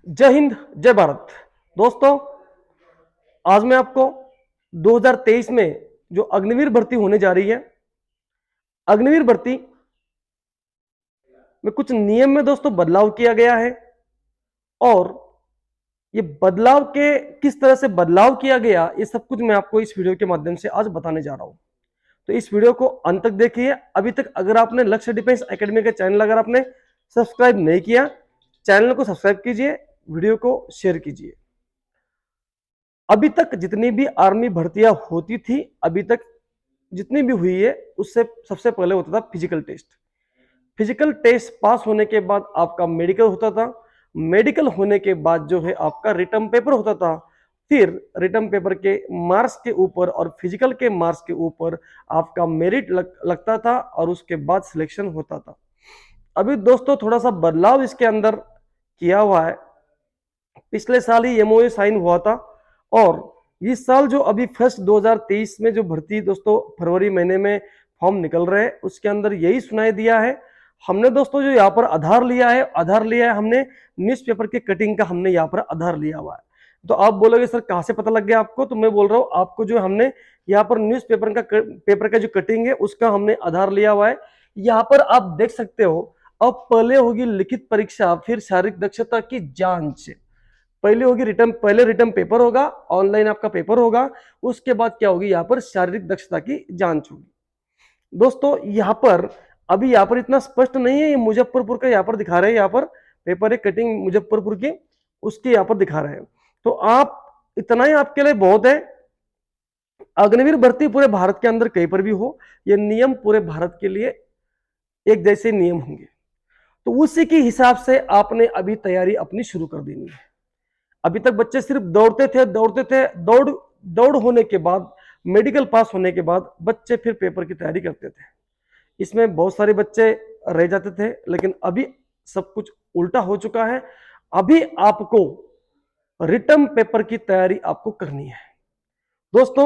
जय हिंद, जय भारत। दोस्तों, आज मैं आपको 2023 में जो अग्निवीर भर्ती होने जा रही है, अग्निवीर भर्ती में कुछ नियम में दोस्तों बदलाव किया गया है। और ये बदलाव के किस तरह से बदलाव किया गया, ये सब कुछ मैं आपको इस वीडियो के माध्यम से आज बताने जा रहा हूं। तो इस वीडियो को अंत तक देखिए। अभी तक अगर आपने लक्ष्य डिफेंस एकेडमी का चैनल अगर आपने सब्सक्राइब नहीं किया, चैनल को सब्सक्राइब कीजिए, वीडियो को शेयर कीजिए। अभी तक जितनी भी आर्मी भर्तियां होती थी, अभी तक जितनी भी हुई है, उससे सबसे पहले होता था physical test. Physical test pass होने के बाद आपका मेडिकल होता था। मेडिकल होने के बाद जो है आपका रिटन पेपर होता था। फिर रिटन पेपर के मार्क्स के ऊपर और फिजिकल के मार्क्स के ऊपर आपका मेरिट लगता था और उसके बाद सिलेक्शन होता था। अभी दोस्तों थोड़ा सा बदलाव इसके अंदर किया हुआ है। पिछले साल ही एमओयू साइन हुआ था और इस साल जो अभी फर्स्ट 2023 में जो भर्ती दोस्तों फरवरी महीने में फॉर्म निकल रहे हैं, उसके अंदर यही सुनाई दिया है। हमने दोस्तों जो यहाँ पर आधार लिया है हमने न्यूज़पेपर के कटिंग का हमने यहाँ पर आधार लिया हुआ है। तो आप बोलोगे सर कहाँ से पता लग गया आपको? तो मैं बोल रहा हूँ आपको, जो हमने यहाँ पर पेपर का जो कटिंग है उसका हमने आधार लिया हुआ है। यहाँ पर आप देख सकते हो। अब पहले होगी लिखित परीक्षा, फिर शारीरिक दक्षता की जांच। पहले रिटर्न पेपर होगा, ऑनलाइन आपका पेपर होगा, उसके बाद क्या होगी, यहाँ पर शारीरिक दक्षता की जांच होगी। दोस्तों यहाँ पर अभी यहाँ पर इतना स्पष्ट नहीं है, ये मुजफ्फरपुर का यहाँ पर दिखा रहे हैं, यहाँ पर पेपर है कटिंग मुजफ्फरपुर की, उसके यहाँ पर दिखा रहे हैं। तो आप इतना ही आपके लिए बहुत है। अग्निवीर भर्ती पूरे भारत के अंदर कहीं पर भी हो, ये नियम पूरे भारत के लिए एक जैसे नियम होंगे। तो उसी के हिसाब से आपने अभी तैयारी अपनी शुरू कर देनी है। अभी तक बच्चे सिर्फ दौड़ते थे। दौड़ होने के बाद, मेडिकल पास होने के बाद बच्चे फिर पेपर की तैयारी करते थे। इसमें बहुत सारे बच्चे रह जाते थे, लेकिन अभी सब कुछ उल्टा हो चुका है। अभी आपको रिटर्न पेपर की तैयारी आपको करनी है। दोस्तों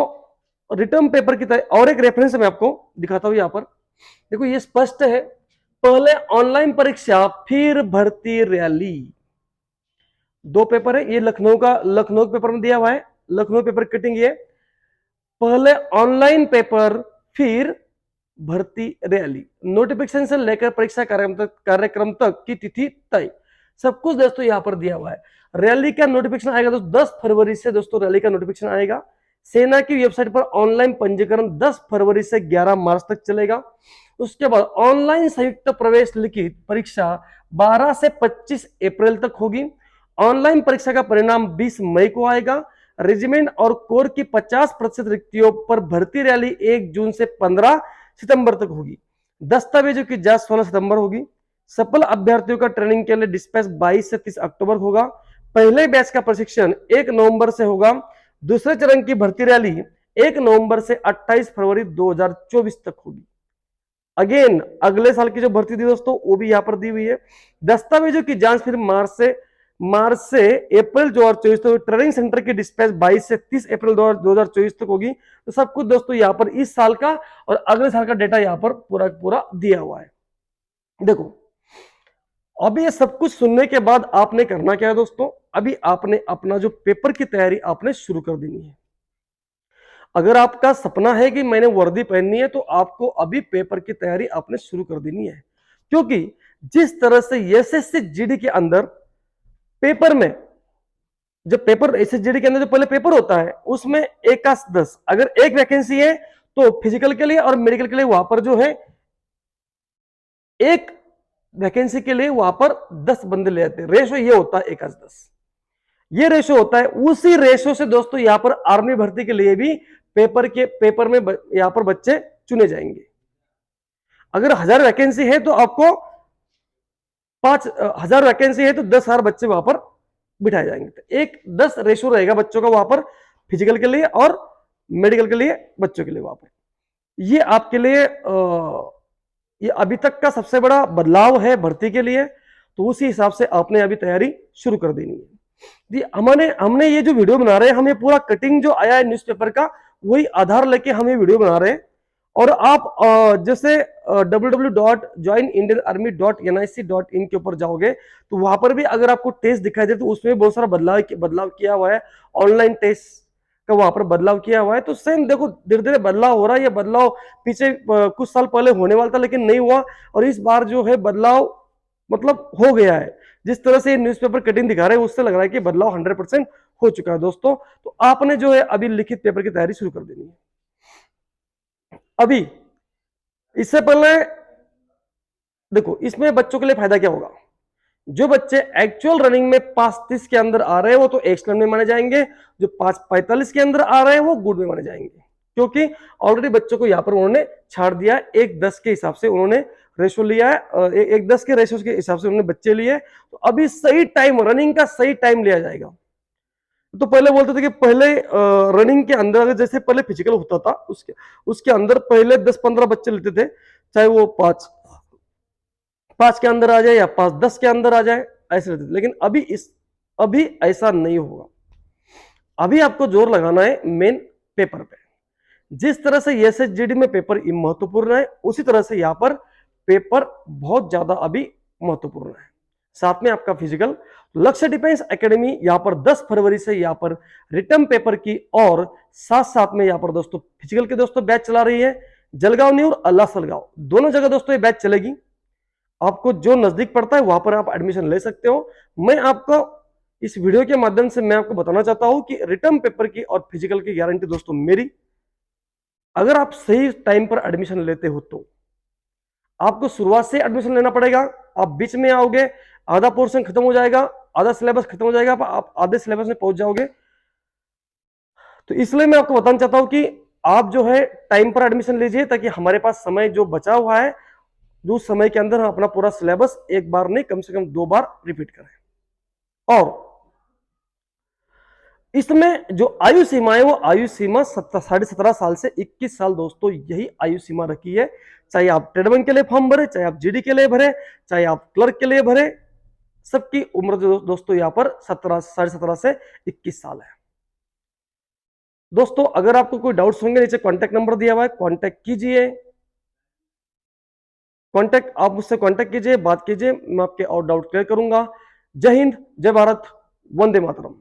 रिटर्न पेपर की तैयारी और एक रेफरेंस मैं आपको दिखाता हूं। यहां पर देखो, ये स्पष्ट है। पहले ऑनलाइन परीक्षा, फिर भर्ती रैली। दो पेपर है। ये लखनऊ पेपर में दिया हुआ है, लखनऊ पेपर कटिंग। ये पहले ऑनलाइन पेपर, फिर भर्ती रैली। नोटिफिकेशन से लेकर परीक्षा कार्यक्रम तक की तिथि तय, सब कुछ दोस्तों यहां पर दिया हुआ है। रैली का नोटिफिकेशन आएगा दोस्तों 10 फरवरी से। दोस्तों रैली का नोटिफिकेशन आएगा। सेना की वेबसाइट पर ऑनलाइन पंजीकरण 10 फरवरी से 11 मार्च तक चलेगा। उसके बाद ऑनलाइन संयुक्त प्रवेश लिखित परीक्षा 12 से 25 अप्रैल तक होगी। ऑनलाइन परीक्षा का परिणाम 20 मई को आएगा। रेजिमेंट और कोर की 50% रिक्तियों पर भर्ती रैली 1 जून से 15 सितंबर तक होगी। दस्तावेजों की जांच 16 सितंबर होगी। सफल अभ्यर्थियों का ट्रेनिंग के लिए डिस्पैच 22 से 30 अक्टूबर होगा। पहले बैच का प्रशिक्षण 1 नवंबर से होगा। दूसरे चरण की भर्ती रैली 1 नवंबर से 28 फरवरी 2024 तक होगी। अगेन अगले साल की जो भर्ती थी दोस्तों, वो भी यहां पर दी हुई है। दस्तावेजों की जांच फिर मार्च से अप्रैल 2024 तक। ट्रेनिंग सेंटर की डिस्पैच 22 से 30 अप्रैल 2024 तक होगी। तो सब कुछ दोस्तों यहाँ पर इस साल का और अगले साल का डेटा यहाँ पर पूरा दिया हुआ है। देखो, अभी ये सब कुछ सुनने के बाद आपने करना क्या है दोस्तों? अभी आपने अपना जो पेपर की तैयारी आपने शुरू कर देनी है। अगर आपका सपना है कि मैंने वर्दी पहननी है, तो आपको अभी पेपर की तैयारी आपने शुरू कर देनी है। क्योंकि जिस तरह से एसएससी जीडी के अंदर पेपर में, जब पेपर एसएसजीडी के अंदर जो पहले पेपर होता है, उसमें 1/10 अगर एक वैकेंसी है तो फिजिकल के लिए और मेडिकल के लिए वहां पर जो है एक वैकेंसी के लिए वहां पर 10 बंदे ले जाते हैं। रेशो ये होता है 1/10, ये रेशो होता है। उसी रेशो से दोस्तों यहां पर आर्मी भर्ती के लिए भी पेपर में यहां पर बच्चे चुने जाएंगे। अगर 1000 वैकेंसी है तो आपको 5000 वैकेंसी है तो 10,000 बच्चे वहां पर बिठाए जाएंगे। तो 1:10 रेशो रहेगा बच्चों का वहां पर, फिजिकल के लिए और मेडिकल के लिए बच्चों के लिए वहां पर। ये आपके लिए ये अभी तक का सबसे बड़ा बदलाव है भर्ती के लिए। तो उसी हिसाब से आपने अभी तैयारी शुरू कर देनी है। जी, हमने ये जो वीडियो बना रहे हैं, हमें पूरा कटिंग जो आया है न्यूज़पेपर का, वही आधार लेके हम ये वीडियो बना रहे हैं। और आप जैसे www.joinindianarmy.nic.in के ऊपर जाओगे तो वहां पर भी अगर आपको टेस्ट दिखाई दे तो उसमें बहुत सारा बदलाव किया हुआ है। ऑनलाइन टेस्ट का वहां पर बदलाव किया हुआ है। तो सेम देखो धीरे धीरे बदलाव हो रहा है। ये बदलाव पीछे कुछ साल पहले होने वाला था लेकिन नहीं हुआ, और इस बार जो है बदलाव मतलब हो गया है। जिस तरह से न्यूज़पेपर कटिंग दिखा रहे हैं उससे लग रहा है कि बदलाव 100% हो चुका है दोस्तों। तो आपने जो है अभी लिखित पेपर की तैयारी शुरू कर देनी है। अभी इससे पहले देखो इसमें बच्चों के लिए फायदा क्या होगा। जो बच्चे एक्चुअल रनिंग में 5:30 के अंदर आ रहे हैं वो तो एक्सलेंट में माने जाएंगे, जो 5:45 के अंदर आ रहे हैं वो गुड में माने जाएंगे, क्योंकि ऑलरेडी बच्चों को यहां पर उन्होंने छाड़ दिया। 1:10 के हिसाब से उन्होंने रेशो लिया है, 1:10 के रेशो के हिसाब से उन्होंने बच्चे लिए। तो अभी सही टाइम, रनिंग का सही टाइम लिया जाएगा। तो पहले बोलते थे कि पहले रनिंग के अंदर अगर जैसे पहले फिजिकल होता था उसके उसके अंदर पहले 10-15 बच्चे लेते थे, चाहे वो 5 के अंदर आ जाए या 5-10 के अंदर आ जाए, ऐसे लेते थे। लेकिन अभी ऐसा नहीं होगा। अभी आपको जोर लगाना है मेन पेपर पे। जिस तरह से एसएसजीडी में पेपर महत्वपूर्ण है उसी तरह से यहाँ पर पेपर बहुत ज्यादा अभी महत्वपूर्ण है। साथ में आपका फिजिकल। लक्ष्य डिफेंस एकेडमी यहाँ पर 10 फरवरी से यहाँ पर रिटर्न पेपर की और साथ साथ में यहाँ पर दोस्तों फिजिकल के दोस्तों बैच चला रही है। जलगांव न्यू और अल्लासलगांव दोनों जगह दोस्तों ये बैच चलेगी। आपको जो नजदीक पड़ता है वहां पर आप एडमिशन ले सकते हो। मैं आपको इस वीडियो के माध्यम से मैं आपको बताना चाहता हूं कि रिटर्न पेपर की और फिजिकल की गारंटी दोस्तों मेरी। अगर आप सही टाइम पर एडमिशन लेते हो तो आपको शुरुआत से एडमिशन लेना पड़ेगा। आप बीच में आओगे आधा पोर्शन खत्म हो जाएगा, आधा सिलेबस खत्म हो जाएगा, आप आधे सिलेबस में पहुंच जाओगे। तो इसलिए मैं आपको बताना चाहता हूं कि आप जो है टाइम पर एडमिशन लीजिए ताकि हमारे पास समय जो बचा हुआ है जो समय के अंदर हम अपना पूरा सिलेबस एक बार नहीं कम से कम 2 बार रिपीट करें। और इसमें जो आयु सीमा है वो आयु सीमा 17.5 साल से 21 साल दोस्तों यही आयु सीमा रखी है। चाहे आप ट्रेड 1 के लिए फॉर्म भरे, चाहे आप जीडी के लिए भरे, चाहे आप क्लर्क के लिए भरे, सबकी उम्र दोस्तों यहां पर 17.5 से 21 साल है। दोस्तों अगर आपको कोई डाउट्स होंगे नीचे कॉन्टैक्ट नंबर दिया हुआ है, कॉन्टैक्ट कीजिए। आप मुझसे कॉन्टैक्ट कीजिए, बात कीजिए, मैं आपके और डाउट क्लियर करूंगा। जय हिंद, जय भारत, वंदे मातरम।